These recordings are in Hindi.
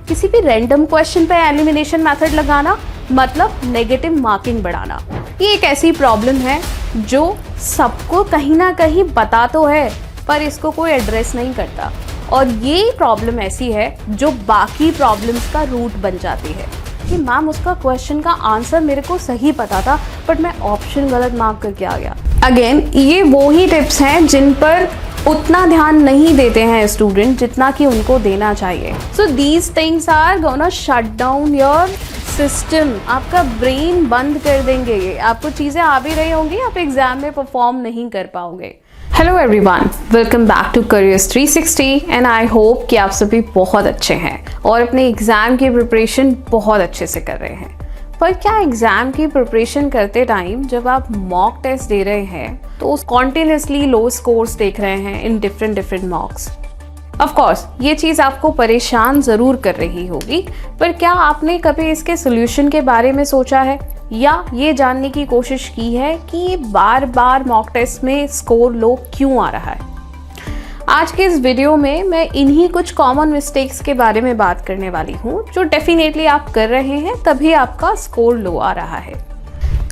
किसी भी रैंडम क्वेश्चन पे एलिमिनेशन मेथड लगाना मतलब नेगेटिव मार्किंग बढ़ाना। ये एक ऐसी प्रॉब्लम है जो सबको कहीं ना कहीं पता तो है पर इसको कोई एड्रेस नहीं करता, और ये प्रॉब्लम ऐसी है जो बाकी प्रॉब्लम्स का रूट बन जाती है कि मैम उसका क्वेश्चन का आंसर मेरे को सही पता था बट मैं ऑप्शन गलत मार्क करके आ गया। अगेन ये वो ही टिप्स हैं जिन पर उतना ध्यान नहीं देते हैं स्टूडेंट जितना कि उनको देना चाहिए। So these things are gonna shut down your system. आपका ब्रेन बंद कर देंगे ये। आपको चीज़ें आ भी रही होंगी, आप एग्जाम में परफॉर्म नहीं कर पाओगे। Hello everyone, welcome back to careers 360 and I hope कि आप सभी बहुत अच्छे हैं और अपने एग्ज़ाम की प्रिपरेशन बहुत अच्छे से कर रहे हैं। पर क्या एग्ज़ाम की प्रिपरेशन करते टाइम जब आप मॉक टेस्ट दे रहे हैं तो कॉन्टिन्यूसली लो स्कोर्स देख रहे हैं इन डिफरेंट मॉक्स? ऑफ कोर्स ये चीज़ आपको परेशान ज़रूर कर रही होगी, पर क्या आपने कभी इसके सोल्यूशन के बारे में सोचा है या ये जानने की कोशिश की है कि ये बार बार मॉक टेस्ट में स्कोर लो क्यों आ रहा है? आज के इस वीडियो में मैं इन्हीं कुछ कॉमन मिस्टेक्स के बारे में बात करने वाली हूँ जो डेफिनेटली आप कर रहे हैं तभी आपका स्कोर लो आ रहा है।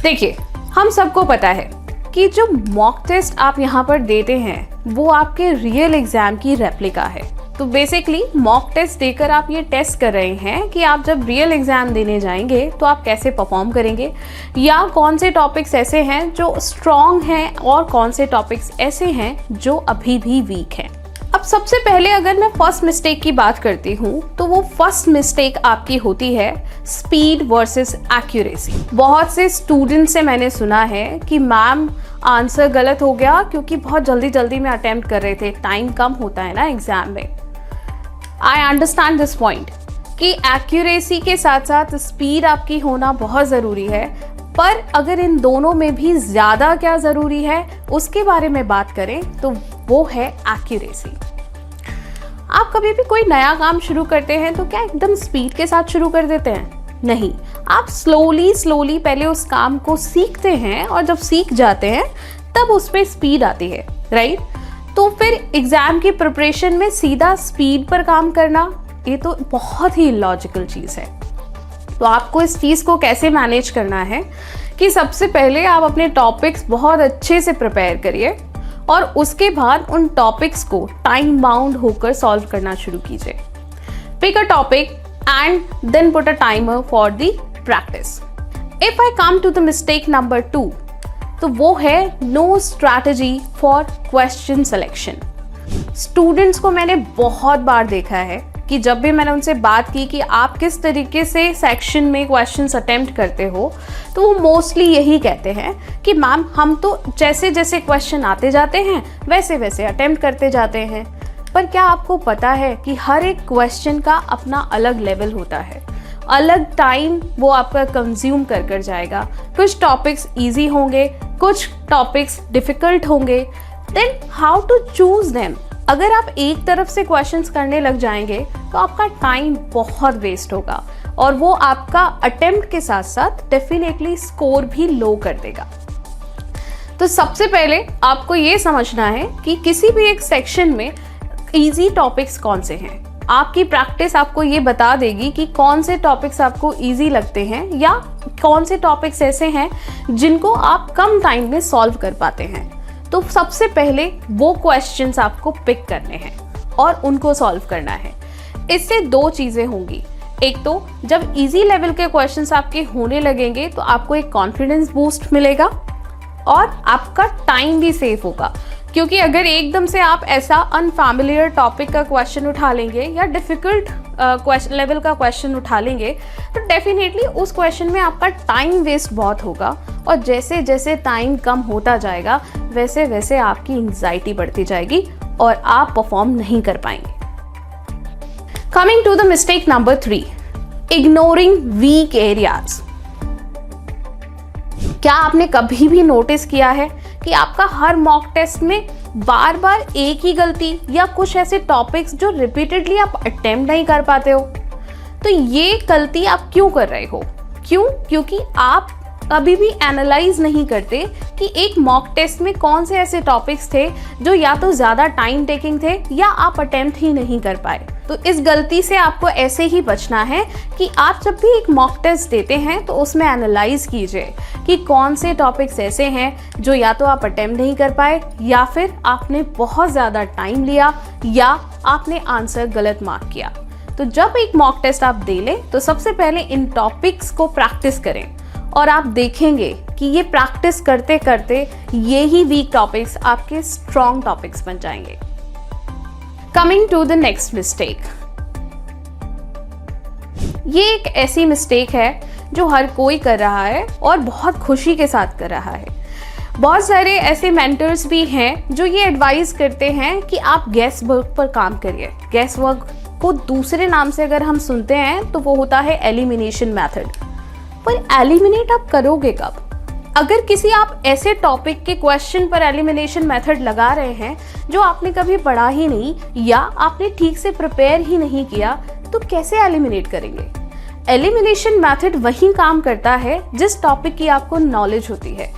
देखिए, हम सबको पता है कि जो मॉक टेस्ट आप यहाँ पर देते हैं वो आपके रियल एग्जाम की रेप्लिका है। तो बेसिकली मॉक टेस्ट देकर आप ये टेस्ट कर रहे हैं कि आप जब रियल एग्जाम देने जाएंगे तो आप कैसे परफॉर्म करेंगे या कौन से टॉपिक्स ऐसे हैं जो स्ट्रॉन्ग हैं और कौन से टॉपिक्स ऐसे हैं जो अभी भी वीक हैं। अब सबसे पहले अगर मैं फर्स्ट मिस्टेक की बात करती हूँ तो वो फर्स्ट मिस्टेक आपकी होती है स्पीड वर्सेस एक्यूरेसी। बहुत से स्टूडेंट से मैंने सुना है कि मैम आंसर गलत हो गया क्योंकि बहुत जल्दी में अटेम्प्ट कर रहे थे, टाइम कम होता है ना एग्जाम में। आई अंडरस्टैंड दिस पॉइंट कि एक्यूरेसी के साथ साथ स्पीड आपकी होना बहुत ज़रूरी है, पर अगर इन दोनों में भी ज़्यादा क्या ज़रूरी है उसके बारे में बात करें तो वो है एक्यूरेसी। आप कभी भी कोई नया काम शुरू करते हैं तो क्या एकदम स्पीड के साथ शुरू कर देते हैं? नहीं, आप स्लोली पहले उस काम को सीखते हैं और जब सीख जाते हैं तब उस पर स्पीड आती है, राइट? तो फिर एग्जाम की प्रिपरेशन में सीधा स्पीड पर काम करना ये तो बहुत ही इलॉजिकल चीज़ है। तो आपको इस चीज़ को कैसे मैनेज करना है कि सबसे पहले आप अपने टॉपिक्स बहुत अच्छे से प्रिपेयर करिए और उसके बाद उन टॉपिक्स को टाइम बाउंड होकर सॉल्व करना शुरू कीजिए। Pick a topic and then put a timer for the practice. If I come to the mistake number 2 तो वो है no strategy for question selection. Students को मैंने बहुत बार देखा है कि जब भी मैंने उनसे बात की कि आप किस तरीके से सेक्शन में क्वेश्चंस अटेम्प्ट करते हो तो वो मोस्टली यही कहते हैं कि मैम हम तो जैसे जैसे क्वेश्चन आते जाते हैं वैसे वैसे अटेम्प्ट करते जाते हैं। पर क्या आपको पता है कि हर एक क्वेश्चन का अपना अलग लेवल होता है, अलग टाइम वो आपका कंज्यूम कर जाएगा। कुछ टॉपिक्स इजी होंगे, कुछ टॉपिक्स डिफ़िकल्ट होंगे। Then how to choose them? अगर आप एक तरफ से क्वेश्चंस करने लग जाएंगे तो आपका टाइम बहुत वेस्ट होगा और वो आपका अटेम्प्ट के साथ साथ डेफिनेटली स्कोर भी लो कर देगा। तो सबसे पहले आपको ये समझना है कि किसी भी एक सेक्शन में इजी टॉपिक्स कौन से हैं। आपकी प्रैक्टिस आपको ये बता देगी कि कौन से टॉपिक्स आपको इजी लगते हैं या कौन से टॉपिक्स ऐसे हैं जिनको आप कम टाइम में सॉल्व कर पाते हैं। तो सबसे पहले वो क्वेश्चंस आपको पिक करने हैं और उनको सॉल्व करना है। इससे दो चीज़ें होंगी। एक तो जब इजी लेवल के क्वेश्चंस आपके होने लगेंगे तो आपको एक कॉन्फिडेंस बूस्ट मिलेगा और आपका टाइम भी सेफ होगा, क्योंकि अगर एकदम से आप ऐसा अनफैमिलियर टॉपिक का क्वेश्चन उठा लेंगे या डिफ़िकल्ट लेवल का क्वेश्चन उठा लेंगे तो डेफिनेटली उस क्वेश्चन में आपका टाइम वेस्ट बहुत होगा और जैसे जैसे टाइम कम होता जाएगा वैसे वैसे आपकी एंग्जाइटी बढ़ती जाएगी और आप परफॉर्म नहीं कर पाएंगे। Coming to the mistake number 3, ignoring weak areas. क्या आपने कभी भी नोटिस किया है कि आपका हर मॉक टेस्ट में बार बार एक ही गलती या कुछ ऐसे टॉपिक्स जो रिपीटेडली आप अटेम्प्ट नहीं कर पाते हो? तो ये गलती आप क्यों कर रहे हो? क्योंकि आप कभी भी एनालाइज नहीं करते कि एक मॉक टेस्ट में कौन से ऐसे टॉपिक्स थे जो या तो ज़्यादा टाइम टेकिंग थे या आप अटेम्प्ट ही नहीं कर पाए। तो इस गलती से आपको ऐसे ही बचना है कि आप जब भी एक मॉक टेस्ट देते हैं तो उसमें एनालाइज कीजिए कि कौन से टॉपिक्स ऐसे हैं जो या तो आप अटेम्प्ट नहीं कर पाए या फिर आपने बहुत ज़्यादा टाइम लिया या आपने आंसर गलत मार्क किया। तो जब एक मॉक टेस्ट आप दे लें तो सबसे पहले इन टॉपिक्स को प्रैक्टिस करें और आप देखेंगे कि ये प्रैक्टिस करते करते ये ही वीक टॉपिक्स आपके स्ट्रॉन्ग टॉपिक्स बन जाएंगे। Coming to the next mistake, ये एक ऐसी मिस्टेक है जो हर कोई कर रहा है और बहुत खुशी के साथ कर रहा है। बहुत सारे ऐसे मेंटर्स भी हैं जो ये एडवाइस करते हैं कि आप गेस वर्क पर काम करिए। गेस वर्क को दूसरे नाम से अगर हम सुनते हैं तो वो होता है एलिमिनेशन मेथड। पर एलिमिनेट आप करोगे कब? अगर किसी आप ऐसे टॉपिक के क्वेश्चन पर एलिमिनेशन मेथड लगा रहे हैं जो आपने कभी पढ़ा ही नहीं या आपने ठीक से प्रिपेयर ही नहीं किया, तो कैसे एलिमिनेट करेंगे? एलिमिनेशन मेथड वही काम करता है जिस टॉपिक की आपको नॉलेज होती है।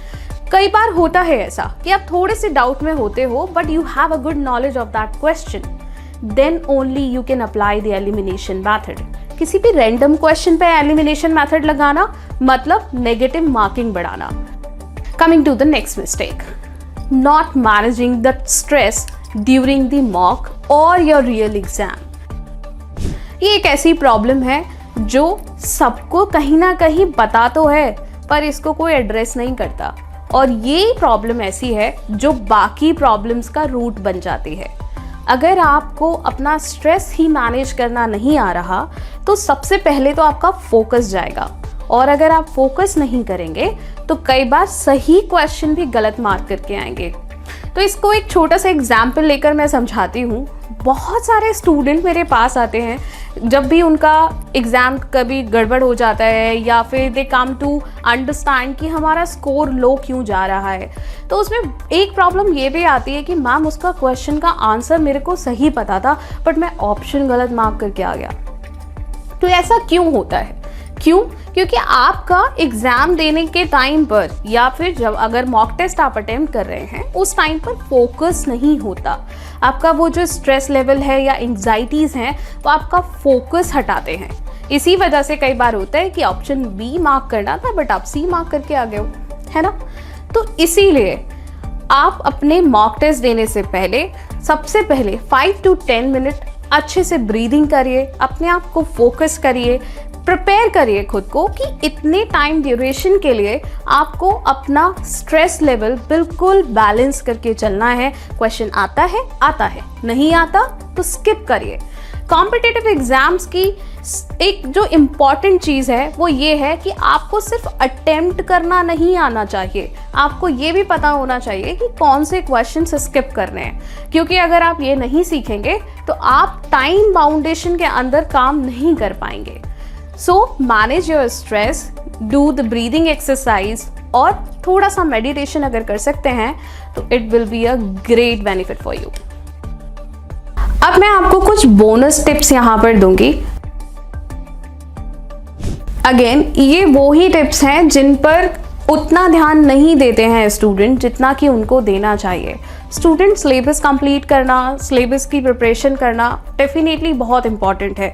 कई बार होता है ऐसा कि आप थोड़े से डाउट में होते हो but you have a good knowledge of that question, then only you can apply the elimination method. किसी भी रैंडम क्वेश्चन पे एलिमिनेशन मेथड लगाना मतलब नेगेटिव मार्किंग बढ़ाना। Coming to the next mistake, not managing the stress during the mock or your real exam. ये एक ऐसी प्रॉब्लम है जो सबको कहीं ना कहीं पता तो है पर इसको कोई एड्रेस नहीं करता, और ये प्रॉब्लम ऐसी है जो बाकी प्रॉब्लम्स का रूट बन जाती है। अगर आपको अपना स्ट्रेस ही मैनेज करना नहीं आ रहा तो सबसे पहले तो आपका फोकस जाएगा, और अगर आप फोकस नहीं करेंगे तो कई बार सही क्वेश्चन भी गलत मार्क करके आएंगे। तो इसको एक छोटा सा एग्जाम्पल लेकर मैं समझाती हूँ। बहुत सारे स्टूडेंट मेरे पास आते हैं जब भी उनका एग्ज़ाम कभी गड़बड़ हो जाता है या फिर दे कम टू अंडरस्टैंड कि हमारा स्कोर लो क्यों जा रहा है। तो उसमें एक प्रॉब्लम ये भी आती है कि मैम उसका क्वेश्चन का आंसर मेरे को सही पता था बट मैं ऑप्शन गलत मार्क करके आ गया। तो ऐसा क्यों होता है? क्यों? क्योंकि आपका एग्ज़ाम देने के टाइम पर या फिर जब अगर मॉक टेस्ट आप अटेम्प्ट कर रहे हैं उस टाइम पर फोकस नहीं होता। आपका वो जो स्ट्रेस लेवल है या एंग्जाइटीज़ हैं वो आपका फोकस हटाते हैं। इसी वजह से कई बार होता है कि ऑप्शन बी मार्क करना था बट आप सी मार्क करके आ गए हो, है ना। तो इसीलिए आप अपने मॉक टेस्ट देने से पहले सबसे पहले 5 to 10 मिनट अच्छे से ब्रीदिंग करिए, अपने आप को फोकस करिए, प्रिपेयर करिए खुद को कि इतने टाइम ड्यूरेशन के लिए आपको अपना स्ट्रेस लेवल बिल्कुल बैलेंस करके चलना है। क्वेश्चन आता है, नहीं आता तो स्किप करिए। कॉम्पिटिटिव एग्जाम्स की एक जो इम्पॉर्टेंट चीज़ है वो ये है कि आपको सिर्फ अटेम्प्ट करना नहीं आना चाहिए, आपको ये भी पता होना चाहिए कि कौन से क्वेश्चन स्किप करने हैं। क्योंकि अगर आप ये नहीं सीखेंगे तो आप टाइम बाउंडेशन के अंदर काम नहीं कर पाएंगे। So manage your stress, do the breathing exercise और थोड़ा सा मेडिटेशन अगर कर सकते हैं तो it will be a great benefit for you. अब मैं आपको कुछ बोनस टिप्स यहाँ पर दूंगी। अगेन ये वो ही टिप्स हैं जिन पर उतना ध्यान नहीं देते हैं स्टूडेंट जितना कि उनको देना चाहिए। स्टूडेंट सिलेबस कंप्लीट करना, सिलेबस की प्रिपरेशन करना डेफिनेटली बहुत इंपॉर्टेंट है।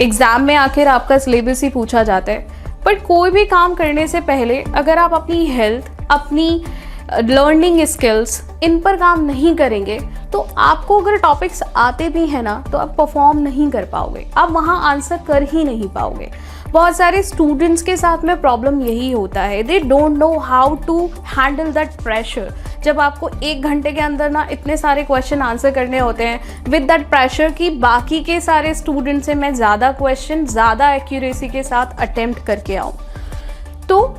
एग्ज़ाम में आखिर आपका सिलेबस ही पूछा जाता है, बट कोई भी काम करने से पहले अगर आप अपनी हेल्थ, अपनी लर्निंग स्किल्स इन पर काम नहीं करेंगे तो आपको अगर टॉपिक्स आते भी हैं ना तो आप परफॉर्म नहीं कर पाओगे, आप वहाँ आंसर कर ही नहीं पाओगे। बहुत सारे स्टूडेंट्स के साथ में प्रॉब्लम यही होता है, they don't know how to handle that pressure. जब आपको 1 घंटे के अंदर ना इतने सारे क्वेश्चन आंसर करने होते हैं विद दैट प्रेशर कि बाकी के सारे स्टूडेंट से मैं ज़्यादा क्वेश्चन ज़्यादा एक्यूरेसी के साथ अटेम्प्ट करके आऊँ। तो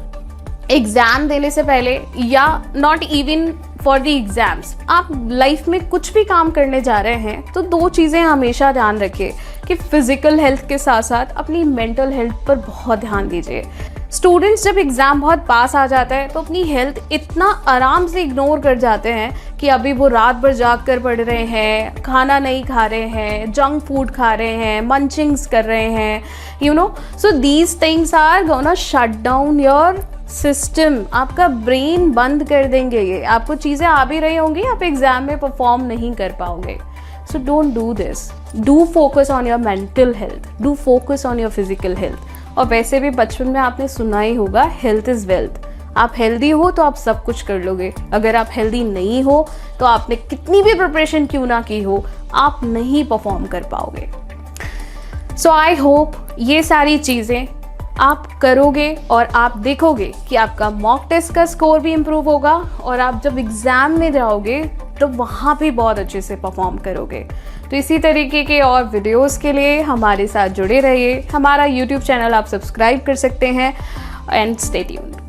एग्ज़ाम देने से पहले या not even for the exams, आप लाइफ में कुछ भी काम करने जा रहे हैं तो 2 चीज़ें हमेशा ध्यान रखिए कि फिज़िकल हेल्थ के साथ साथ अपनी मेंटल हेल्थ पर बहुत ध्यान दीजिए। स्टूडेंट्स जब एग्ज़ाम बहुत पास आ जाता है तो अपनी हेल्थ इतना आराम से इग्नोर कर जाते हैं कि अभी वो रात भर जाग कर पढ़ रहे हैं, खाना नहीं खा रहे हैं, जंक फूड खा रहे हैं, मंचिंग्स कर रहे हैं, you know. So these things are gonna shut down your system, आपका ब्रेन बंद कर देंगे ये। आपको चीज़ें आ भी रही होंगी, आप एग्ज़ाम में परफॉर्म नहीं कर पाओगे। So don't do this, do focus on your mental health, do focus on your physical health. और वैसे भी बचपन में आपने सुना ही होगा, हेल्थ इज़ वेल्थ। आप हेल्दी हो तो आप सब कुछ कर लोगे, अगर आप हेल्दी नहीं हो तो आपने कितनी भी प्रिपरेशन क्यों ना की हो, आप नहीं परफॉर्म कर पाओगे। सो आई होप ये सारी चीज़ें आप करोगे और आप देखोगे कि आपका मॉक टेस्ट का स्कोर भी इम्प्रूव होगा और आप जब एग्ज़ाम में जाओगे तो वहाँ भी बहुत अच्छे से परफॉर्म करोगे। तो इसी तरीके के और वीडियोस के लिए हमारे साथ जुड़े रहिए। हमारा यूट्यूब चैनल आप सब्सक्राइब कर सकते हैं एंड स्टे ट्यून्ड।